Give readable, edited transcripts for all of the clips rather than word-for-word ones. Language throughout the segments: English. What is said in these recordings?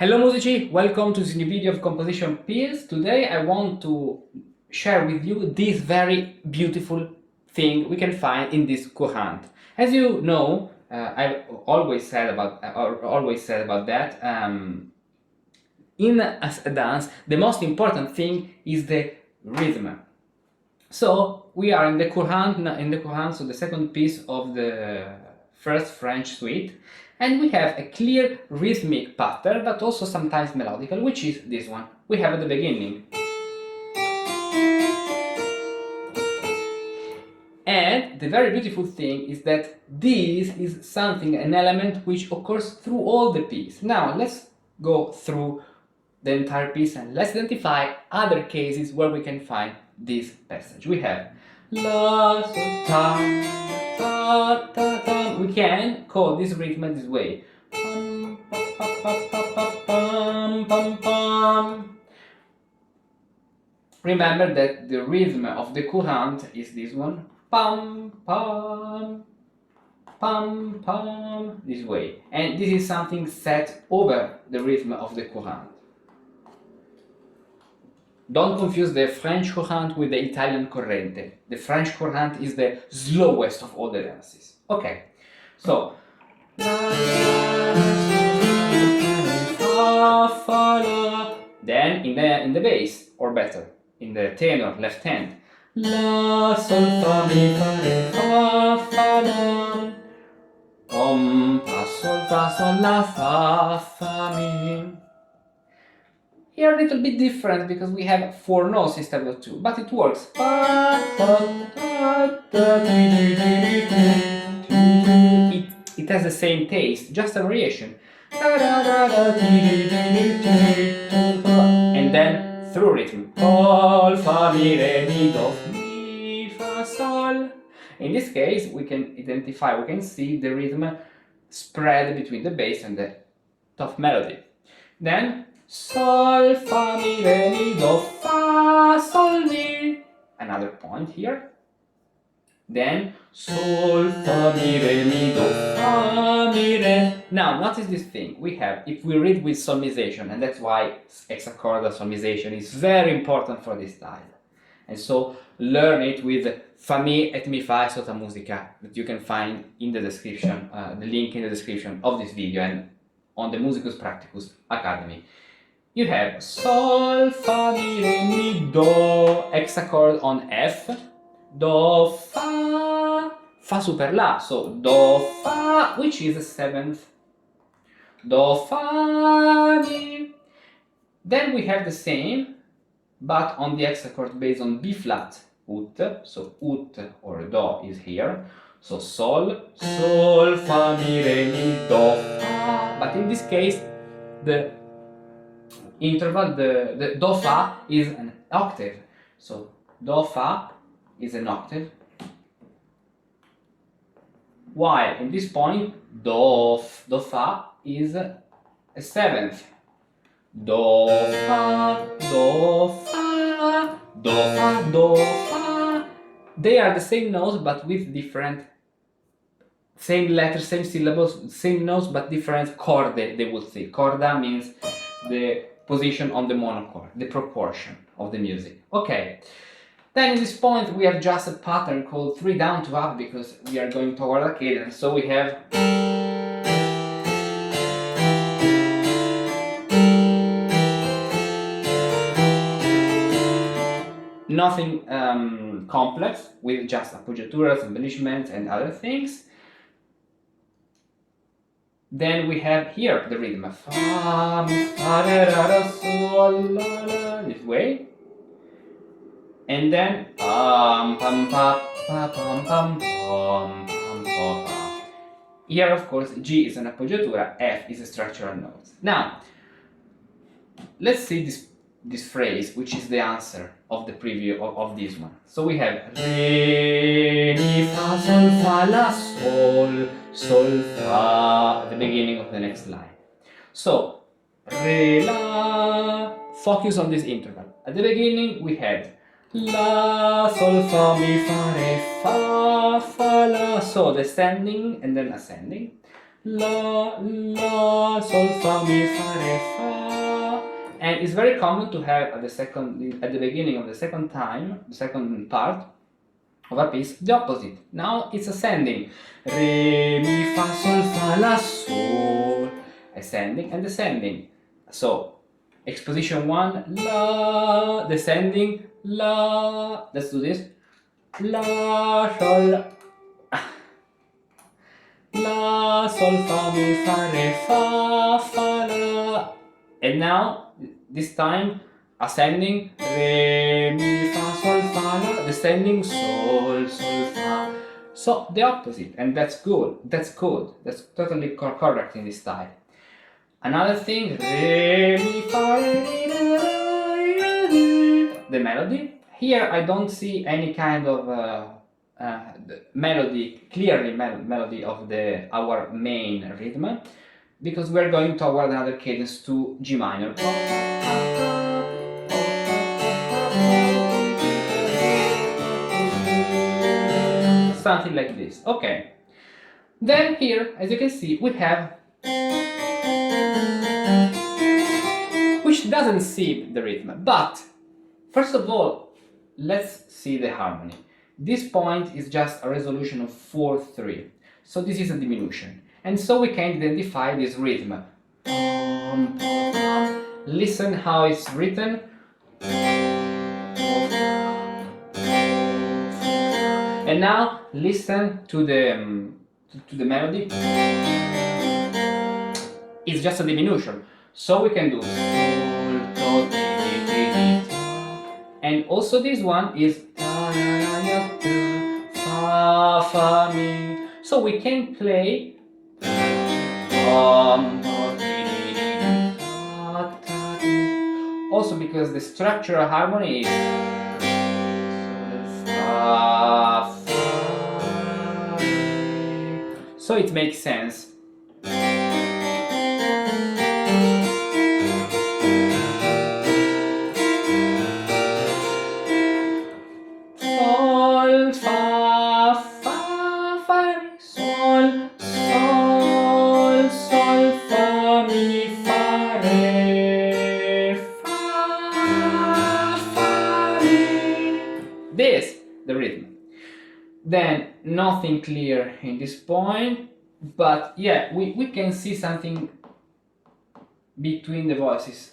Hello Musici, welcome to this new video of composition piece. Today I want to share with you this very beautiful thing we can find in this courant. As you know, I've always said about that. In a dance, the most important thing is the rhythm. So we are in the courant, so the second piece of the first French suite, and we have a clear rhythmic pattern, but also sometimes melodical, which is this one we have at the beginning. And the very beautiful thing is that this is something, an element which occurs through all the piece. Now let's go through the entire piece and let's identify other cases where we can find this passage. We have la, sol, ta, ta, ta, ta. We can call this rhythm this way. Pum, pa, pa, pa, pa, pum, pum, pum. Remember that the rhythm of the courant is this one. Pum, pum, pum, pum, this way. And this is something set over the rhythm of the courant. Don't confuse the French courant with the Italian corrente. The French courant is the slowest of all the dances. Okay, so then in the bass, or better, in the tenor left hand, la sol fa mi fa re fa fa la, fa sol la fa mi. Here a little bit different because we have 4 notes instead of 2, but it works. It has the same taste, just a variation. And then through rhythm. Sol, fa, mi, re, mi, do, mi, fa, sol. In this case, we can identify, we can see the rhythm spread between the bass and the top melody. Then sol, fa, mi, re, mi, do, fa, sol, mi. Another point here. Then sol, fa, mi, re, mi, do, fa, mi, re. Now notice this thing. We have, if we read with solmization, and that's why hexachordal solmization is very important for this style. And so learn it with fa mi et mi fa sotto musica that you can find in the description, the link in the description of this video and on the Musicus Practicus Academy. You have sol, fa, mi, re, mi, do, hexachord on F, do, fa super la, so do, fa, which is the 7th, do, fa, mi. Then we have the same, but on the hexachord based on B flat, ut, so ut or do is here, so sol, sol, fa, mi, re, mi, do, fa, but in this case the interval, the do fa is an octave, so do fa is an octave, while in this point do fa is a 7th, do fa, do fa, do fa, do fa. They are the same notes but with different, same letters, same syllables, same notes but different chord, they would say. Corda means the position on the monochord, the proportion of the music. Okay, then at this point we have just a pattern called 3 down to up because we are going toward a cadence. So we have nothing complex, with just appoggiaturas, embellishments and other things. Then we have here the rhythm, fa, mi, fa, re, ra, ra, sol, la, la, this way. And then pam, pam, pa, pa, pam, pam, pam, pam, pa, pa. Here, of course, G is an appoggiatura, F is a structural note. Now, let's see this phrase, which is the answer of the preview of this one. So we have re, mi, fa, sol, fa, la, sol, sol, fa, at the beginning of the next line. So, re, la, focus on this interval. At the beginning we had la, sol, fa, mi, fa, re, fa, fa, la, so descending and then ascending. La, sol, fa, mi, fa, re, fa, And it's very common to have at the beginning of the second part of a piece, the opposite. Now it's ascending. Re, mi, fa, sol, fa, la, sol. Ascending and descending. So, exposition 1, la, descending, la. Let's do this. La, sol, la, sol, fa, mi, fa, re, fa, fa, la. And now, this time, ascending, re, mi, fa, sol, fa, la, descending, sol, sol, fa. So, the opposite, and that's good, that's totally correct in this style. Another thing, re, mi, fa, re, the melody. Here I don't see any kind of melody, clearly melody of our main rhythm, because we're going toward another cadence to G minor. Something like this. Okay. Then here, as you can see, we have, which doesn't see the rhythm, but first of all, let's see the harmony. This point is just a resolution of 4/3, so this is a diminution, and so we can identify this rhythm. Listen how it's written. And now listen to the melody. It's just a diminution, so we can do. And also this one is fa, fa, mi. So we can play also because the structural harmony is fa, fa, so it makes sense. Sol, fa, fa, fa, sol, sol, sol, fa, mi, fa, re, fa, fa, mi. This, the rhythm. Then nothing clear in this point, but yeah, we can see something between the voices.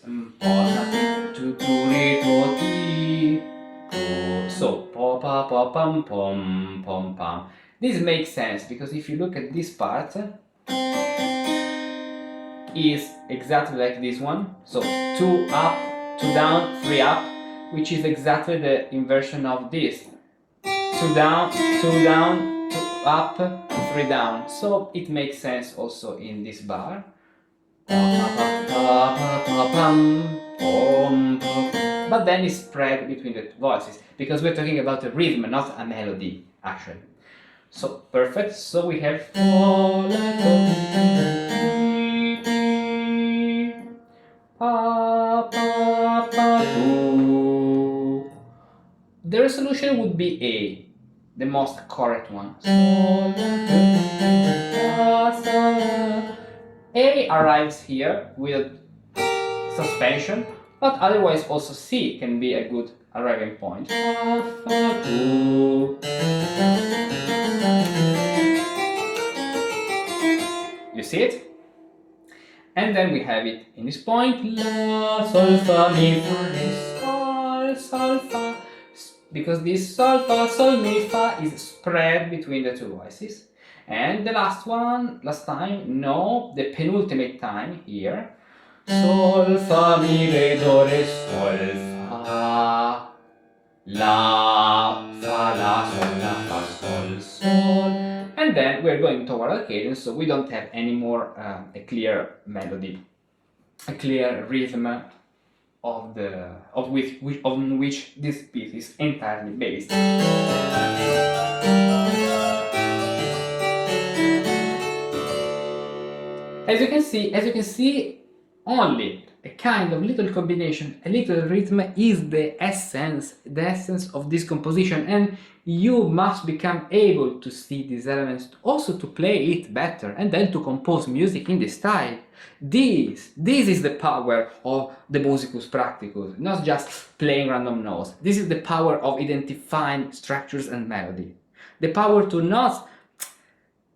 So, pa pa pa pam pom pom pam. This makes sense because if you look at this part, is exactly like this one. So 2 up, 2 down, 3 up, which is exactly the inversion of this. 2 down, 2 down, 2 up, 3 down. So it makes sense also in this bar. But then it's spread between the voices because we're talking about a rhythm, not a melody, actually. So perfect. So we have the resolution would be A, the most correct one. A arrives here with suspension, but otherwise also C can be a good arriving point. You see it? And then we have it in this point, La, Sol, Fa, Mi, Fa, Re, Sol, Sol, Fa, because this Sol, Fa, Sol, Mi, Fa is spread between the two voices. And the last time, no, the penultimate time here, Sol, Fa, Mi, Re, Do, Re, Sol, Fa, La, Fa, La, Sol, La, Fa, Sol, Sol. And then we're going toward a cadence, so we don't have any more a clear melody, a clear rhythm on which this piece is entirely based. As you can see, only a kind of little combination, a little rhythm is the essence of this composition, and you must become able to see these elements, also to play it better, and then to compose music in this style. This is the power of the Musicus Practicus, not just playing random notes. This is the power of identifying structures and melody. The power to not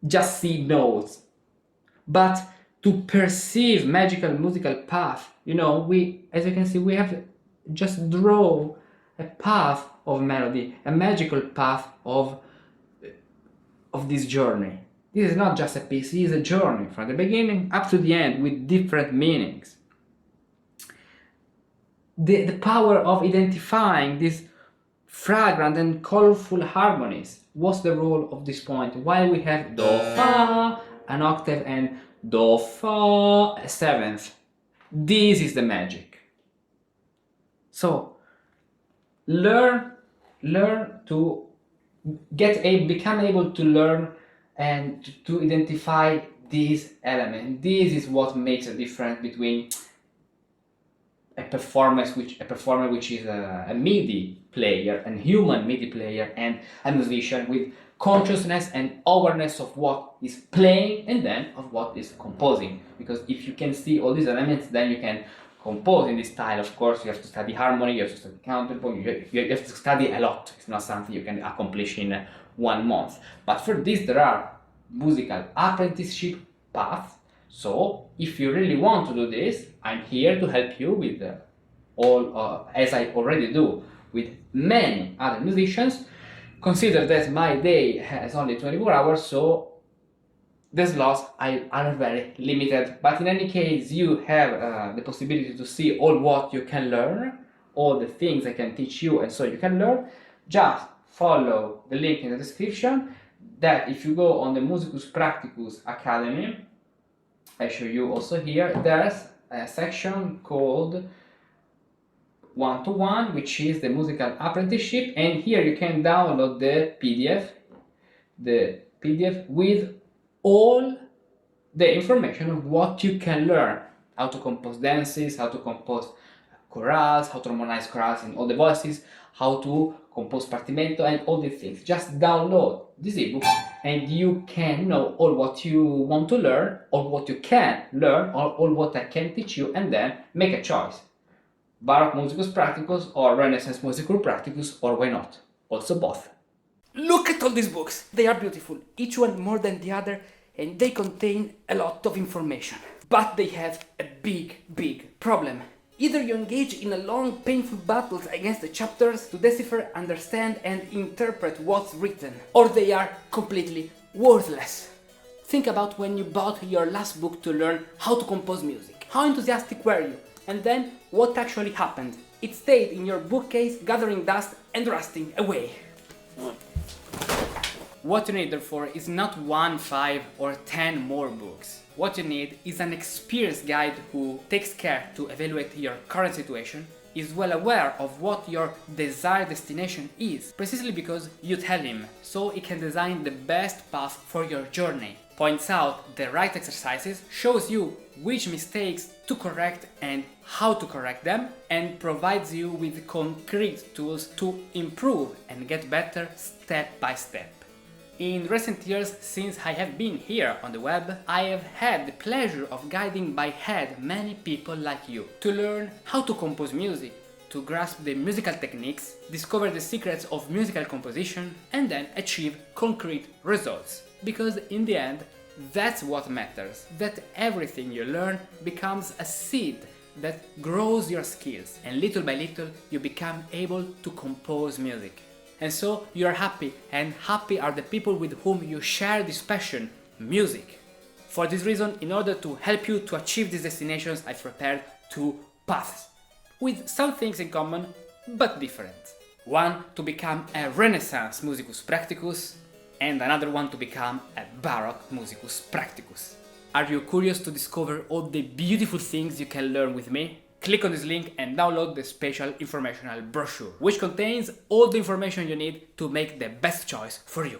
just see notes, but to perceive magical musical path. You know, as you can see, we have just draw a path of melody, a magical path of this journey. This is not just a piece, it is a journey from the beginning up to the end with different meanings. The power of identifying these fragrant and colorful harmonies. What's the role of this point? While we have Do, Fa, an octave, and Do, Fa, a seventh. This is the magic. So, learn to become able to learn and to identify these elements. This is what makes a difference between a performer which is a MIDI player, a human MIDI player, and a musician with consciousness and awareness of what is playing and then of what is composing. Because if you can see all these elements, then you can compose in this style. Of course, you have to study harmony, you have to study counterpoint, you have to study a lot. It's not something you can accomplish in 1 month. But for this, there are musical apprenticeship paths. So, if you really want to do this, I'm here to help you with as I already do with many other musicians. Consider that my day has only 24 hours, so the slots are very limited. But in any case, you have the possibility to see all what you can learn, all the things I can teach you, and so you can learn. Just follow the link in the description. That if you go on the Musicus Practicus Academy, I show you also here, there's a section called 1-to-1, which is the musical apprenticeship, and here you can download the PDF with all the information of what you can learn, how to compose dances, how to compose chorals, how to harmonize chorals in all the voices, how to compose Partimento, and all these things. Just download this ebook and you can know all what you want to learn, all what you can learn, all what I can teach you, and then make a choice. Baroque Musicus Practicus or Renaissance Musicus Practicus, or why not, also both. Look at all these books! They are beautiful, each one more than the other, and they contain a lot of information. But they have a big problem. Either you engage in a long, painful battles against the chapters to decipher, understand, and interpret what's written, or they are completely worthless. Think about when you bought your last book to learn how to compose music. How enthusiastic were you? And then, what actually happened? It stayed in your bookcase, gathering dust and rusting away. What you need, therefore, is not 1, 5, or 10 more books. What you need is an experienced guide who takes care to evaluate your current situation, is well aware of what your desired destination is, precisely because you tell him, so he can design the best path for your journey, points out the right exercises, shows you which mistakes to correct and how to correct them, and provides you with concrete tools to improve and get better step by step. In recent years, since I have been here on the web, I have had the pleasure of guiding by hand many people like you to learn how to compose music, to grasp the musical techniques, discover the secrets of musical composition, and then achieve concrete results. Because in the end, that's what matters, that everything you learn becomes a seed that grows your skills, and little by little you become able to compose music. And so you are happy, and happy are the people with whom you share this passion, music. For this reason, in order to help you to achieve these destinations, I've prepared 2 paths, with some things in common, but different. One to become a Renaissance Musicus Practicus, and another one to become a Baroque Musicus Practicus. Are you curious to discover all the beautiful things you can learn with me? Click on this link and download the special informational brochure, which contains all the information you need to make the best choice for you.